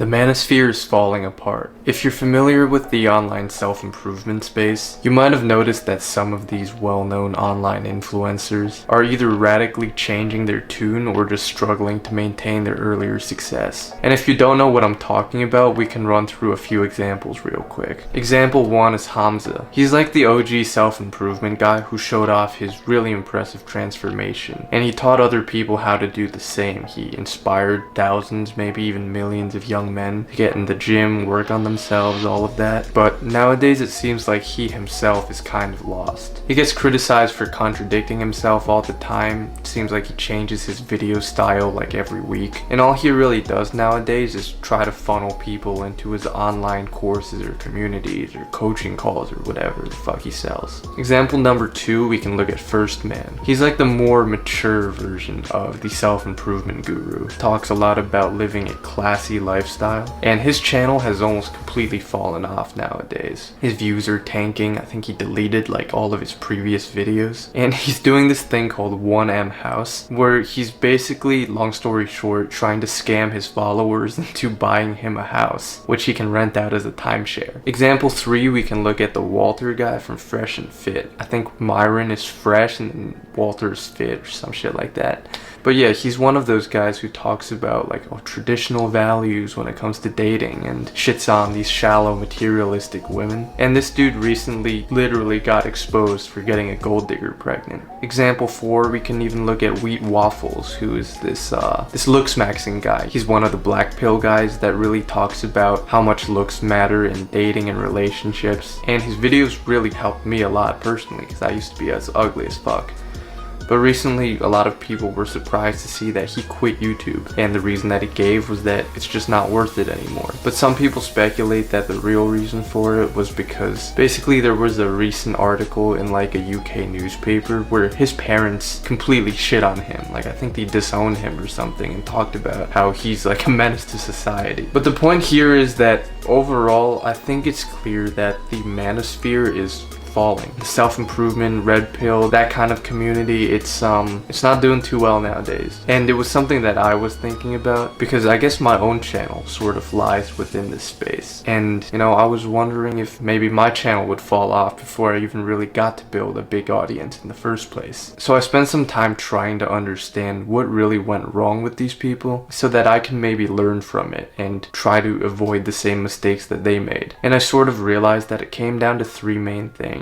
The Manosphere is falling apart. If you're familiar with the online self-improvement space, you might have noticed that some of these well-known online influencers are either radically changing their tune or just struggling to maintain their earlier success. And if you don't know what I'm talking about, we can run through a few examples real quick. Example 1 is Hamza. He's like the OG self-improvement guy who showed off his really impressive transformation, and he taught other people how to do the same. He inspired thousands, maybe even millions of young men to get in the gym, work on themselves, all of that. But nowadays it seems like he himself is kind of lost. He gets criticized for contradicting himself all the time. It seems like he changes his video style like every week. And all he really does nowadays is try to funnel people into his online courses or communities or coaching calls or whatever the fuck he sells. Example number 2, we can look at First Man. He's like the more mature version of the self-improvement guru. Talks a lot about living a classy lifestyle, and his channel has almost completely fallen off nowadays. His views are tanking. I think he deleted like all of his previous videos, and he's doing this thing called 1M House, where he's basically, long story short, trying to scam his followers into buying him a house, which he can rent out as a timeshare. Example 3, we can look at the Walter guy from Fresh and Fit. I think Myron is fresh and Walter's fit or some shit like that. But yeah, he's one of those guys who talks about like traditional values when it comes to dating and shits on these shallow materialistic women. And this dude recently literally got exposed for getting a gold digger pregnant. Example 4, we can even look at Wheat Waffles, who is this looks maxing guy. He's one of the black pill guys that really talks about how much looks matter in dating and relationships. And his videos really helped me a lot personally, because I used to be as ugly as fuck. But recently, a lot of people were surprised to see that he quit YouTube, and the reason that he gave was that it's just not worth it anymore. But some people speculate that the real reason for it was because basically there was a recent article in like a UK newspaper where his parents completely shit on him. Like, I think they disowned him or something and talked about how he's like a menace to society. But the point here is that overall, I think it's clear that the Manosphere is falling. The self-improvement, red pill, that kind of community, it's not doing too well nowadays. And it was something that I was thinking about, because I guess my own channel sort of lies within this space. And you know, I was wondering if maybe my channel would fall off before I even really got to build a big audience in the first place. So I spent some time trying to understand what really went wrong with these people, so that I can maybe learn from it and try to avoid the same mistakes that they made. And I sort of realized that it came down to 3 main things.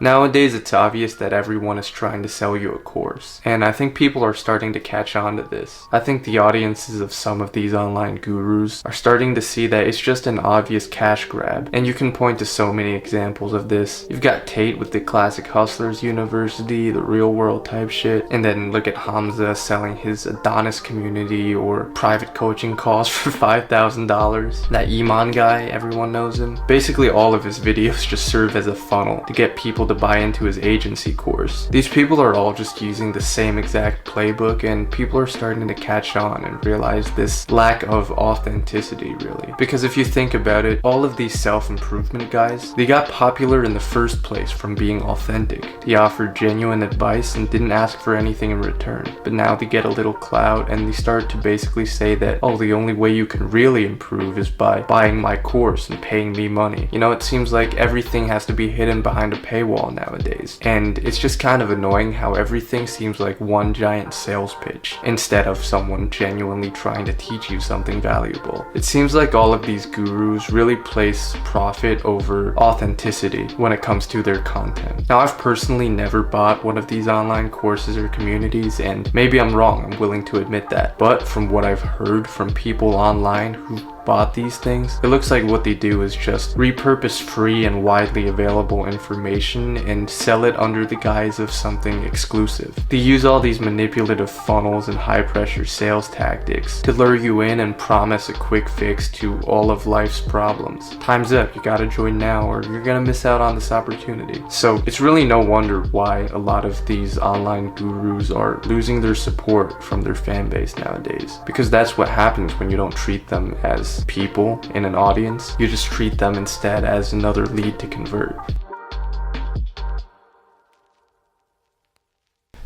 Nowadays, it's obvious that everyone is trying to sell you a course, and I think people are starting to catch on to this. I think the audiences of some of these online gurus are starting to see that it's just an obvious cash grab, and you can point to so many examples of this. You've got Tate with the Classic Hustlers University, the real world type shit, and then look at Hamza selling his Adonis community or private coaching calls for $5,000. That Iman guy, everyone knows him. Basically, all of his videos just serve as a funnel to get people to buy into his agency course. These people are all just using the same exact playbook, and people are starting to catch on and realize this lack of authenticity, really. Because if you think about it, all of these self-improvement guys, they got popular in the first place from being authentic. They offered genuine advice and didn't ask for anything in return. But now they get a little clout and they start to basically say that, oh, the only way you can really improve is by buying my course and paying me money. You know, it seems like everything has to be hidden behind a paywall nowadays, and it's just kind of annoying how everything seems like one giant sales pitch instead of someone genuinely trying to teach you something valuable. It seems like all of these gurus really place profit over authenticity when it comes to their content. Now, I've personally never bought one of these online courses or communities, and maybe I'm wrong, I'm willing to admit that, but from what I've heard from people online who bought these things, it looks like what they do is just repurpose free and widely available information and sell it under the guise of something exclusive. They use all these manipulative funnels and high pressure sales tactics to lure you in and promise a quick fix to all of life's problems. Time's up, you gotta join now or you're gonna miss out on this opportunity. So it's really no wonder why a lot of these online gurus are losing their support from their fan base nowadays, because that's what happens when you don't treat them as people in an audience. You just treat them instead as another lead to convert.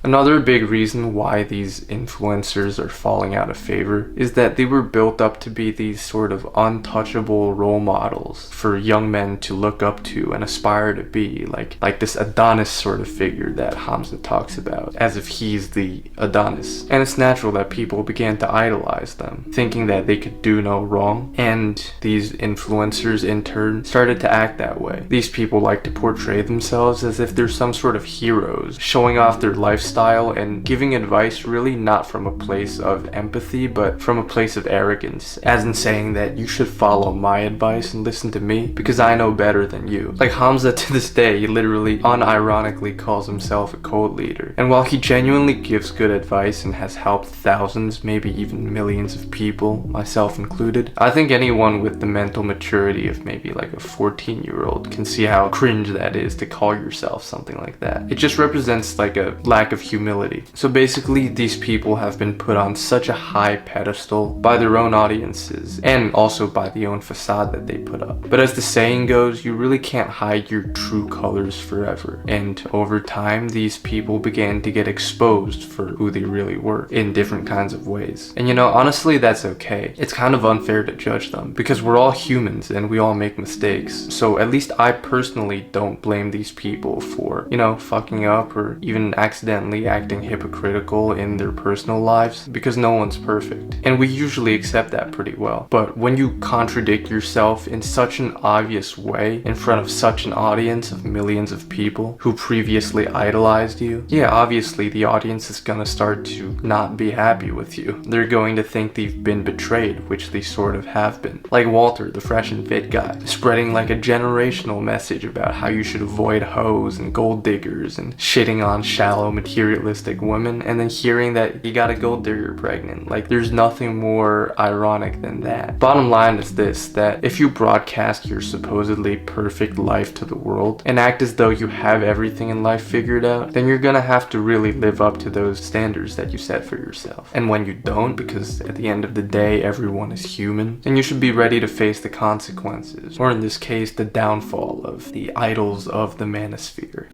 Another big reason why these influencers are falling out of favor is that they were built up to be these sort of untouchable role models for young men to look up to and aspire to be, like this Adonis sort of figure that Hamza talks about, as if he's the Adonis. And it's natural that people began to idolize them, thinking that they could do no wrong, and these influencers in turn started to act that way. These people like to portray themselves as if they're some sort of heroes, showing off their lifestyle and giving advice really not from a place of empathy, but from a place of arrogance, as in saying that you should follow my advice and listen to me because I know better than you. Like Hamza, to this day, he literally unironically calls himself a cult leader. And while he genuinely gives good advice and has helped thousands, maybe even millions of people, myself included, I think anyone with the mental maturity of maybe like a 14-year-old can see how cringe that is to call yourself something like that. It just represents like a lack of humility. So basically, these people have been put on such a high pedestal by their own audiences and also by the own facade that they put up. But as the saying goes, you really can't hide your true colors forever. And over time, these people began to get exposed for who they really were in different kinds of ways. And honestly, that's okay. It's kind of unfair to judge them because we're all humans and we all make mistakes. So at least I personally don't blame these people for, fucking up or even accidentally acting hypocritical in their personal lives, because no one's perfect. And we usually accept that pretty well. But when you contradict yourself in such an obvious way in front of such an audience of millions of people who previously idolized you, yeah, obviously the audience is gonna start to not be happy with you. They're going to think they've been betrayed, which they sort of have been. Like Walter, the fresh and fit guy, spreading like a generational message about how you should avoid hoes and gold diggers and shitting on shallow materialistic women, and then hearing that you got a gold digger pregnant. Like, there's nothing more ironic than that. Bottom line is this, that if you broadcast your supposedly perfect life to the world and act as though you have everything in life figured out, then you're gonna have to really live up to those standards that you set for yourself. And when you don't, because at the end of the day everyone is human, then you should be ready to face the consequences, or in this case the downfall of the idols of the Manosphere.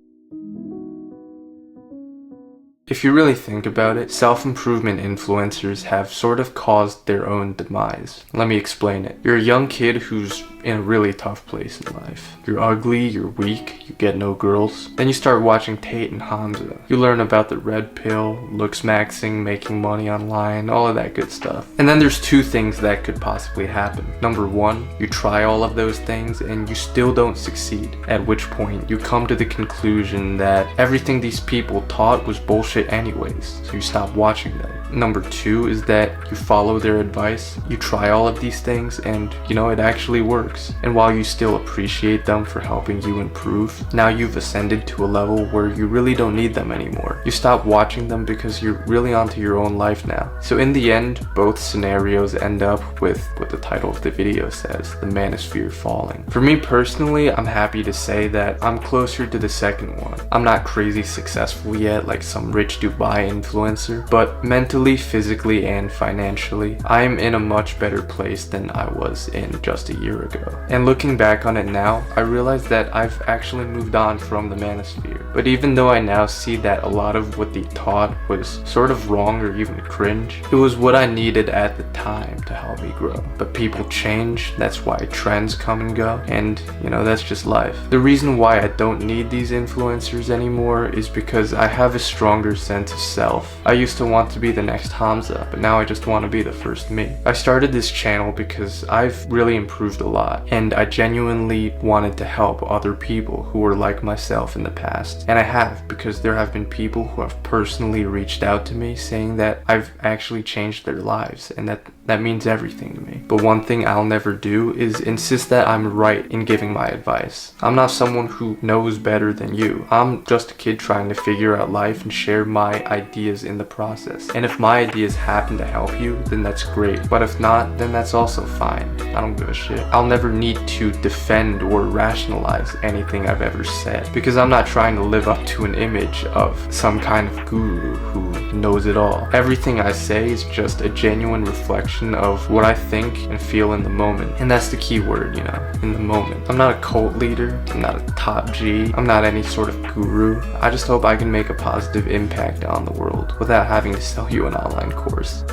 If you really think about it, self-improvement influencers have sort of caused their own demise. Let me explain it. You're a young kid who's in a really tough place in life. You're ugly, you're weak, you get no girls. Then you start watching Tate and Hamza. You learn about the red pill, looks maxing, making money online, all of that good stuff. And then there's two things that could possibly happen. Number one, you try all of those things and you still don't succeed. At which point you come to the conclusion that everything these people taught was bullshit anyways, so you stop watching them. Number two is that you follow their advice, you try all of these things, and it actually works. And while you still appreciate them for helping you improve, now you've ascended to a level where you really don't need them anymore. You stop watching them because you're really onto your own life now. So in the end, both scenarios end up with what the title of the video says, the Manosphere falling. For me personally, I'm happy to say that I'm closer to the second one. I'm not crazy successful yet like some rich Dubai influencer, but mentally, physically, and financially, I'm in a much better place than I was in just a year ago. And looking back on it now, I realize that I've actually moved on from the Manosphere. But even though I now see that a lot of what they taught was sort of wrong or even cringe, it was what I needed at the time to help me grow. But people change, that's why trends come and go, and that's just life. The reason why I don't need these influencers anymore is because I have a stronger sense of self. I used to want to be the next Hamza, but now I just want to be the first me. I started this channel because I've really improved a lot, and I genuinely wanted to help other people who were like myself in the past. And I have, because there have been people who have personally reached out to me saying that I've actually changed their lives, and that means everything to me. But one thing I'll never do is insist that I'm right in giving my advice. I'm not someone who knows better than you. I'm just a kid trying to figure out life and share my ideas in the process. And if if my ideas happen to help you, then that's great. But if not, then that's also fine. I don't give a shit. I'll never need to defend or rationalize anything I've ever said, because I'm not trying to live up to an image of some kind of guru who knows it all. Everything I say is just a genuine reflection of what I think and feel in the moment. And that's the key word, you know, in the moment. I'm not a cult leader. I'm not a top G. I'm not any sort of guru. I just hope I can make a positive impact on the world without having to sell you an online course.